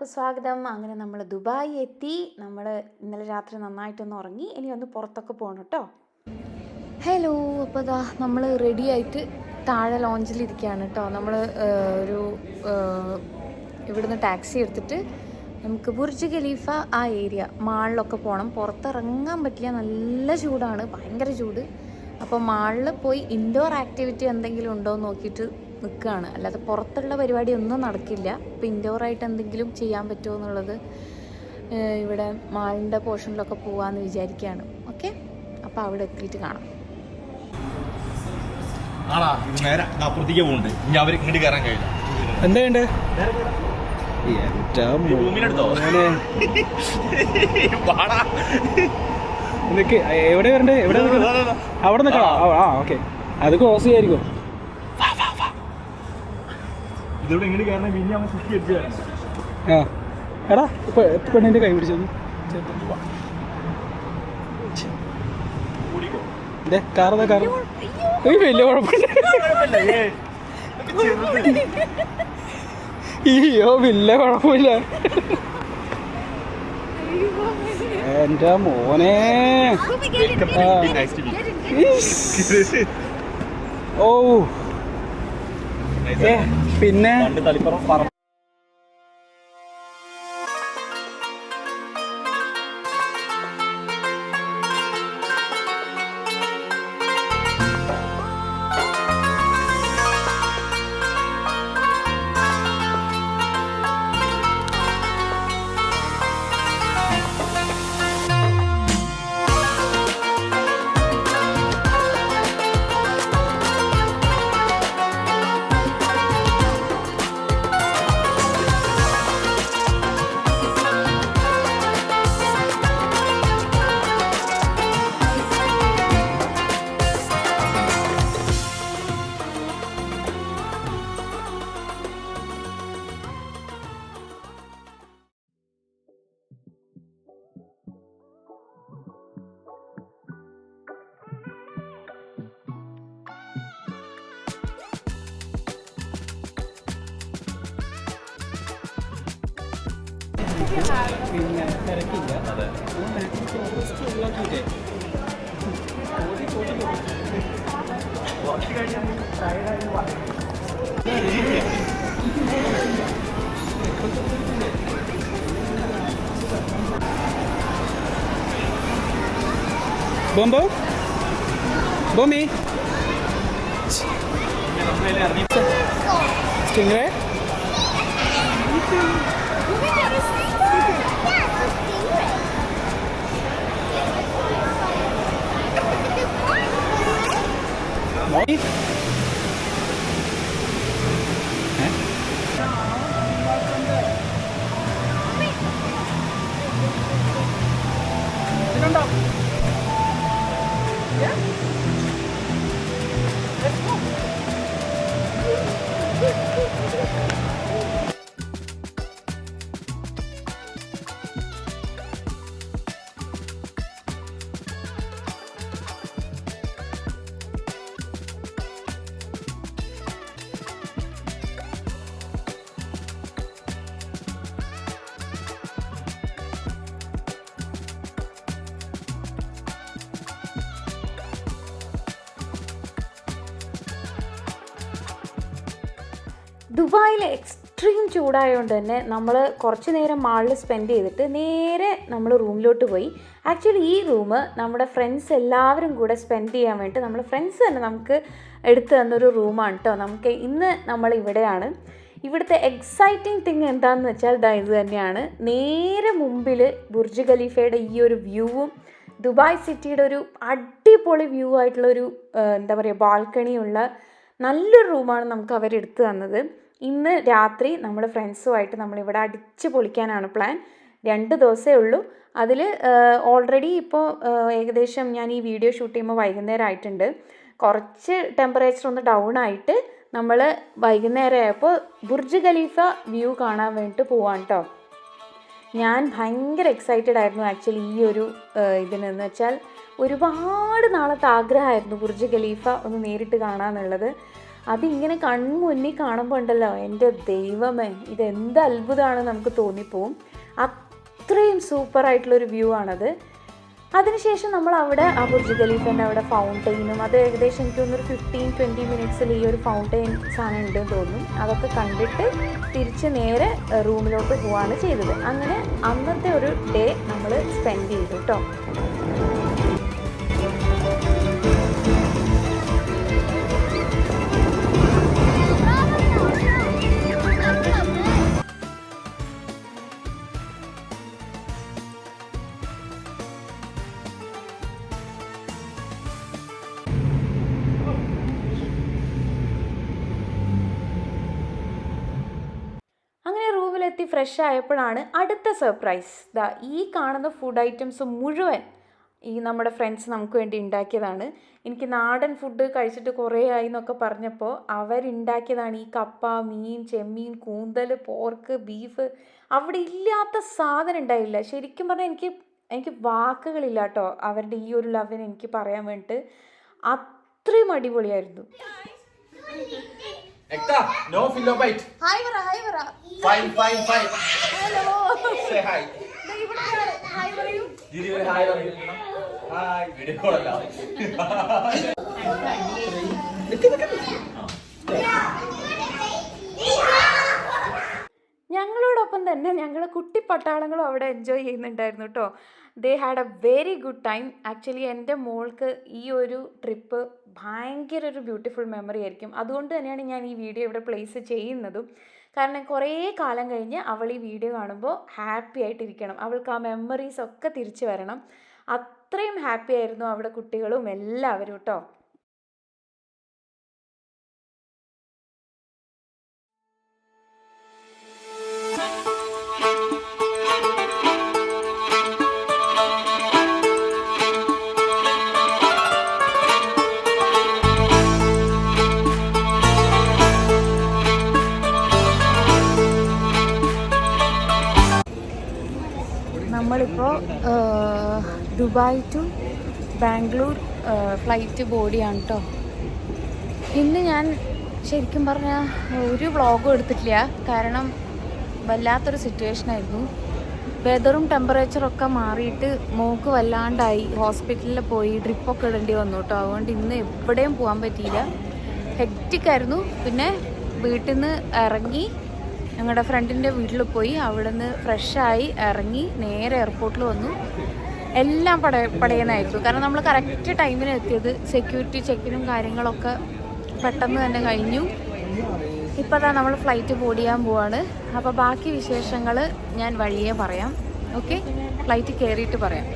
എല്ലാവർക്കും സ്വാഗതം. അങ്ങനെ നമ്മൾ ദുബായ് എത്തി. നമ്മൾ ഇന്നലെ രാത്രി നന്നായിട്ടൊന്ന് ഉറങ്ങി. ഇനി ഒന്ന് പുറത്തൊക്കെ പോകണം കേട്ടോ. ഹലോ, അപ്പോൾ ഇതാ നമ്മൾ റെഡി ആയിട്ട് താഴെ ലോഞ്ചിലിരിക്കുകയാണ് കേട്ടോ. നമ്മൾ ഒരു ഇവിടുന്ന് ടാക്സി എടുത്തിട്ട് നമുക്ക് ബുർജ് ഖലീഫ ആ ഏരിയ മാളിലൊക്കെ പോകണം. പുറത്തിറങ്ങാൻ പറ്റില്ല, നല്ല ചൂടാണ്, ഭയങ്കര ചൂട്. അപ്പോൾ മാളിൽ പോയി ഇൻഡോർ ആക്ടിവിറ്റി എന്തെങ്കിലും ഉണ്ടോ എന്ന് നോക്കിയിട്ട് നിൽക്കുകയാണ്. അല്ലാതെ പുറത്തുള്ള പരിപാടി ഒന്നും നടക്കില്ല. അപ്പോൾ ഇൻഡോറായിട്ട് എന്തെങ്കിലും ചെയ്യാൻ പറ്റുമോ എന്നുള്ളത് ഇവിടെ മാളിൻ്റെ പോർഷനിലൊക്കെ പോകാമെന്ന് വിചാരിക്കുകയാണ്. ഓക്കെ, അപ്പോൾ അവിടെ എത്തിയിട്ട് കാണാം. അപ്പുറത്തേക്ക് പോകുന്നുണ്ട്. ഇനി അവർ ഇങ്ങോട്ട് കയറാൻ കഴിയില്ല. എന്താ എവിടെ വരണ്ടേ? എവിടെ അവിടെ നിൽക്കണം. ആ ഓക്കെ, അത് ക്രോസ് ചെയ്യായിരിക്കും. ഇതോടെ ഇങ്ങോട്ട് കയറണം. പിന്നെ അവൻ കുട്ടി അടിച്ചു. ആ എടാ, പെണ്ണിന്റെ കൈ പിടിച്ചത് കാറതാ കാറ് വലിയ കുഴപ്പമില്ല. അയ്യോ വലിയ കുഴപ്പമില്ല. എന്റെ മോനെ. ഓ പിന്നെ പിന്നെ തിരക്കില്ല. ബോംബോ ബോമി സ്റ്റിംഗ്രേ. ദുബായിൽ എക്സ്ട്രീം ചൂടായതുകൊണ്ട് തന്നെ നമ്മൾ കുറച്ച് നേരം മാളിൽ സ്പെൻഡ് ചെയ്തിട്ട് നേരെ നമ്മൾ റൂമിലോട്ട് പോയി. ആക്ച്വലി ഈ റൂം നമ്മുടെ ഫ്രണ്ട്സ് എല്ലാവരും കൂടെ സ്പെൻഡ് ചെയ്യാൻ വേണ്ടി നമ്മൾ ഫ്രണ്ട്സ് തന്നെ നമുക്ക് എടുത്തു തന്നൊരു റൂമാണ് കേട്ടോ. നമുക്ക് ഇന്ന് നമ്മൾ ഇവിടെയാണ്. ഇവിടുത്തെ എക്സൈറ്റിംഗ് തിങ് എന്താണെന്ന് വെച്ചാൽ ഇത് തന്നെയാണ്. നേരെ മുമ്പിൽ ബുർജ് ഖലീഫയുടെ ഈ ഒരു വ്യൂവും ദുബായ് സിറ്റിയുടെ ഒരു അടിപൊളി വ്യൂ ആയിട്ടുള്ളൊരു എന്താ പറയുക ബാൽക്കണിയുള്ള നല്ലൊരു റൂമാണ് നമുക്ക് അവരെടുത്ത് തന്നത്. ഇന്ന് രാത്രി നമ്മൾ ഫ്രണ്ട്സുമായിട്ട് നമ്മളിവിടെ അടിച്ച് പൊളിക്കാനാണ് പ്ലാൻ. 2 ദിവസമേ ഉള്ളൂ. അതിൽ ഓൾറെഡി ഇപ്പോൾ ഏകദേശം ഞാൻ ഈ വീഡിയോ ഷൂട്ട് ചെയ്യുമ്പോൾ വൈകുന്നേരം ആയിട്ടുണ്ട്. കുറച്ച് ടെമ്പറേച്ചർ ഒന്ന് ഡൗൺ ആയിട്ട് നമ്മൾ വൈകുന്നേരം ആയപ്പോൾ ബുർജ് ഖലീഫ വ്യൂ കാണാൻ വേണ്ടിയിട്ട് പോവാണ് കേട്ടോ. ഞാൻ ഭയങ്കര എക്സൈറ്റഡ് ആയിരുന്നു ആക്ച്വലി ഈ ഒരു ഇതിനെന്ന് വെച്ചാൽ ഒരുപാട് നാളത്തെ ആഗ്രഹമായിരുന്നു ബുർജ് ഖലീഫ ഒന്ന് നേരിട്ട് കാണാമെന്നുള്ളത്. അതിങ്ങനെ കൺമുന്നിൽ കാണുമ്പോൾ ഉണ്ടല്ലോ, എൻ്റെ ദൈവമേ ഇതെന്ത് അത്ഭുതമാണ് നമുക്ക് തോന്നിപ്പോവും. അത്രയും സൂപ്പറായിട്ടുള്ളൊരു വ്യൂ ആണത്. അതിനുശേഷം നമ്മൾ അവിടെ ആ ബുർജ് ഖലീഫൻ്റെ അവിടെ ഫൗണ്ടെയിനും, അത് ഏകദേശം എനിക്ക് തോന്നുന്നൊരു 15-20 മിനിറ്റ്സിൽ ഈ ഒരു ഫൗണ്ടെയിൻ സാധനം ഉണ്ടെന്ന് തോന്നും. അതൊക്കെ കണ്ടിട്ട് തിരിച്ച് നേരെ റൂമിലോട്ട് പോവുകയാണ് ചെയ്തത്. അങ്ങനെ അന്നത്തെ ഒരു ഡേ നമ്മൾ സ്പെൻഡ് ചെയ്തു കേട്ടോ. അങ്ങനെ റൂമിലെത്തി ഫ്രഷ് ആയപ്പോഴാണ് അടുത്ത സർപ്രൈസ്. ഈ കാണുന്ന ഫുഡ് ഐറ്റംസ് മുഴുവൻ ഈ നമ്മുടെ ഫ്രണ്ട്സ് നമുക്ക് വേണ്ടി ഉണ്ടാക്കിയതാണ്. എനിക്ക് നാടൻ ഫുഡ് കഴിച്ചിട്ട് കുറേ ആയി എന്നൊക്കെ പറഞ്ഞപ്പോൾ അവരുണ്ടാക്കിയതാണ്. ഈ കപ്പ, മീൻ, ചെമ്മീൻ, കൂന്തൽ, പോർക്ക്, ബീഫ്, അവിടെ ഇല്ലാത്ത സാധനം ഉണ്ടായില്ല. ശരിക്കും പറഞ്ഞാൽ എനിക്ക് വാക്കുകളില്ല കേട്ടോ അവരുടെ ഈ ഒരു ലവിന് എനിക്ക് പറയാൻ വേണ്ടിയിട്ട്. അത്രയും അടിപൊളിയായിരുന്നു. Ekta, no filo bite. Hi, Vara. Fine. Hello. Say hi. Hi, Vara. Didi ഒരു hi പറയൂ. Hi. വീഡിയോ കോൾ അല്ല. ഞങ്ങളോടൊപ്പം തന്നെ ഞങ്ങൾ കുട്ടി പട്ടാളങ്ങളും അവിടെ എൻജോയ് ചെയ്യുന്നുണ്ടായിരുന്നു കേട്ടോ. They had A very good time. Actually എൻ്റെ മോൾക്ക് ഈ ഒരു ട്രിപ്പ് ഭയങ്കര ഒരു ബ്യൂട്ടിഫുൾ മെമ്മറി ആയിരിക്കും. അതുകൊണ്ട് തന്നെയാണ് ഞാൻ ഈ വീഡിയോ ഇവിടെ പ്ലേസ് ചെയ്യുന്നതും. കാരണം കുറേ കാലം കഴിഞ്ഞ് അവൾ ഈ വീഡിയോ കാണുമ്പോൾ ഹാപ്പി ആയിട്ടിരിക്കണം, അവൾക്ക് ആ മെമ്മറീസ് ഒക്കെ തിരിച്ചു വരണം. അത്രയും ഹാപ്പി ആയിരുന്നു അവിടെ കുട്ടികളും എല്ലാവരും കേട്ടോ. നമ്മളിപ്പോൾ ദുബായ് ടു ബാംഗ്ലൂർ ഫ്ലൈറ്റ് ബോഡിയാണ് കേട്ടോ. ഇന്ന് ഞാൻ ശരിക്കും പറഞ്ഞാൽ ഒരു വ്ളോഗും എടുത്തിട്ടില്ല. കാരണം വല്ലാത്തൊരു സിറ്റുവേഷനായിരുന്നു. വെതറും ടെമ്പറേച്ചറൊക്കെ മാറിയിട്ട് മോക്ക് വല്ലാണ്ടായി. ഹോസ്പിറ്റലിൽ പോയി ഡ്രിപ്പൊക്കെ ഇടേണ്ടി വന്നു കേട്ടോ. അതുകൊണ്ട് ഇന്ന് എവിടെയും പോകാൻ പറ്റിയില്ല. ഹെക്റ്റിക്കായിരുന്നു. പിന്നെ വീട്ടിൽ നിന്ന് ഇറങ്ങി ഞങ്ങളുടെ ഫ്രണ്ടിൻ്റെ വീട്ടിൽ പോയി അവിടെ നിന്ന് ഫ്രഷായി ഇറങ്ങി നേരെ എയർപോർട്ടിൽ വന്നു. എല്ലാം പടയനായിരുന്നു. കാരണം നമ്മൾ കറക്റ്റ് ടൈമിന് എത്തിയത്. സെക്യൂരിറ്റി ചെക്കിനും കാര്യങ്ങളൊക്കെ പെട്ടെന്ന് തന്നെ കഴിഞ്ഞു. ഇപ്പോൾ അതാ നമ്മൾ ഫ്ലൈറ്റ് ബോർഡ് ചെയ്യാൻ പോവാണ്. അപ്പോൾ ബാക്കി വിശേഷങ്ങൾ ഞാൻ വഴിയേ പറയാം. ഓക്കെ, ഫ്ലൈറ്റ് കയറിയിട്ട് പറയാം.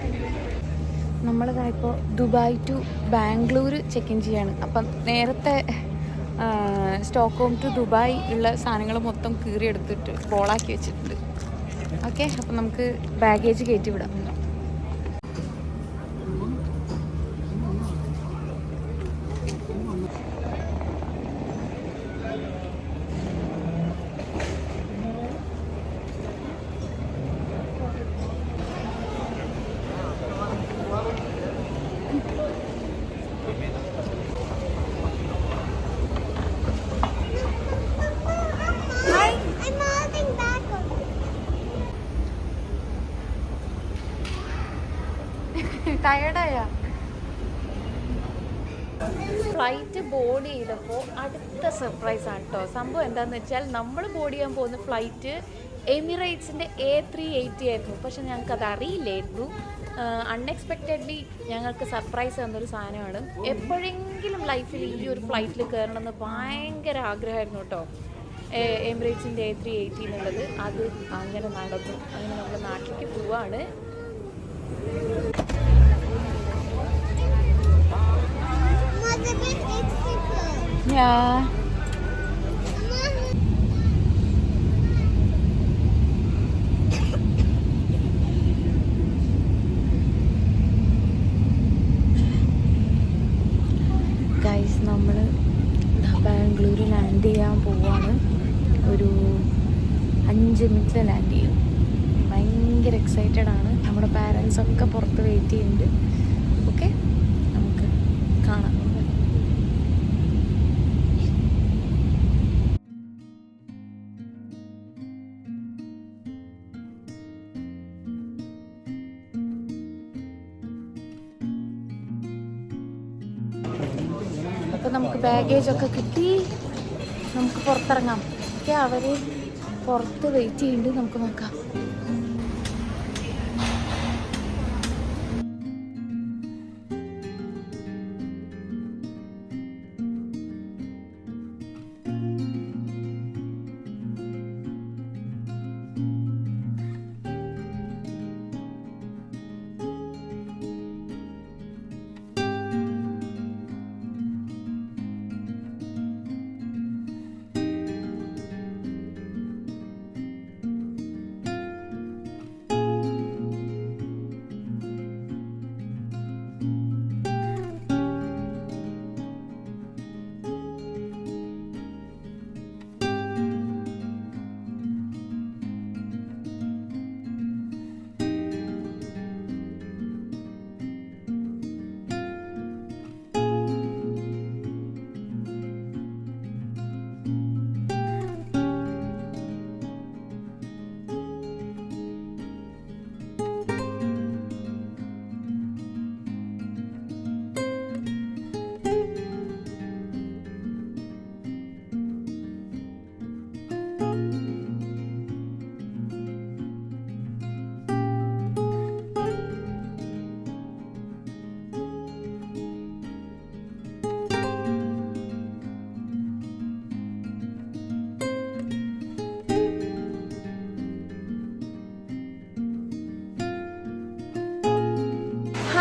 നമ്മളിതാ ഇപ്പോൾ Dubai to Bangalore check in ചെയ്യാണ്. അപ്പം നേരത്തെ സ്റ്റോക്ക്ഹോം ടു ദുബായ് ഉള്ള സാധനങ്ങൾ മൊത്തം കീറിയെടുത്തിട്ട് ബോളാക്കി വെച്ചിട്ടുണ്ട്. ഓക്കെ, അപ്പം നമുക്ക് ബാഗേജ് കയറ്റി വിടാം. ടയർഡായ ഫ്ലൈറ്റ് ബോർഡ് ചെയ്തപ്പോൾ അടുത്ത സർപ്രൈസാണ് കേട്ടോ. സംഭവം എന്താണെന്ന് വെച്ചാൽ നമ്മൾ ബോർഡ് ചെയ്യാൻ പോകുന്ന ഫ്ലൈറ്റ് എമിറേറ്റ്സിൻ്റെ A380 ആയിരുന്നു. പക്ഷെ ഞങ്ങൾക്കത് അറിയില്ലായിരുന്നു. അൺഎക്സ്പെക്റ്റഡ്ലി ഞങ്ങൾക്ക് സർപ്രൈസ് തന്നൊരു സാധനമാണ്. എപ്പോഴെങ്കിലും ലൈഫിൽ ഈ ഒരു ഫ്ലൈറ്റിൽ കയറണമെന്ന് ഭയങ്കര ആഗ്രഹമായിരുന്നു കേട്ടോ. എമിറേറ്റ്സിൻ്റെ A380 എന്നുള്ളത്. അത് അങ്ങനെ നടന്നു. അങ്ങനെ നമ്മുടെ നാട്ടിലേക്ക് പോവാണ്. Yeah. ഗൈസ്, നമ്മൾ ബാംഗ്ലൂർ ലാൻഡ് ചെയ്യാൻ പോവാണ്. ഒരു 5 മിനിറ്റിൽ ലാൻഡ് ചെയ്യും. ഭയങ്കര എക്സൈറ്റഡ് ആണ്. നമ്മുടെ പാരൻസ് ഒക്കെ പുറത്ത് വെയിറ്റ് ചെയ്യുന്നുണ്ട്. ഓക്കെ, നമുക്ക് കാണാം. നമുക്ക് ബാഗേജൊക്കെ കിട്ടി. നമുക്ക് പുറത്തിറങ്ങാം. ഓക്കെ, അവർ പുറത്ത് വെയിറ്റ് ചെയ്യുന്നുണ്ട്. നമുക്ക് നോക്കാം.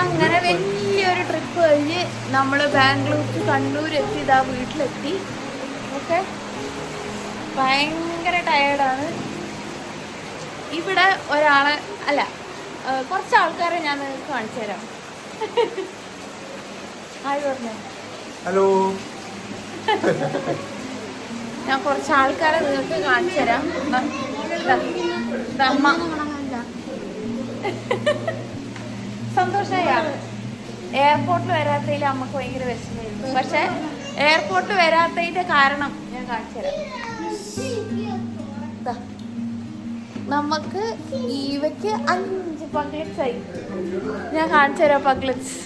അങ്ങനെ വലിയൊരു ട്രിപ്പ് കഴിഞ്ഞ് നമ്മൾ ബാംഗ്ലൂർ ടു കണ്ണൂർ എത്തി. ഇതാ വീട്ടിലെത്തി. ഓക്കെ, ഭയങ്കര ടയേർഡാണ്. ഇവിടെ ഒരാളെ അല്ല, കുറച്ച് ആൾക്കാരെ ഞാൻ നിങ്ങൾക്ക് കാണിച്ചു തരാം. ഹായ് പറഞ്ഞേ. ഹലോ. ഞാൻ കുറച്ച് ആൾക്കാരെ നിങ്ങൾക്ക് കാണിച്ചു തരാം. അമ്മ സന്തോഷമായ എയർപോർട്ടിൽ വരാത്തതിൽ അമ്മക്ക് ഭയങ്കര വിഷമമായിരുന്നു. പക്ഷെ എയർപോർട്ടിൽ വരാത്തതിന്റെ കാരണം ഞാൻ കാണിച്ചു തരാം. നമുക്ക് ഈവയ്ക്ക് 5 പഗ്ലറ്റ്സ് ആയി. ഞാൻ കാണിച്ചു തരാം പഗ്ലറ്റ്സ്.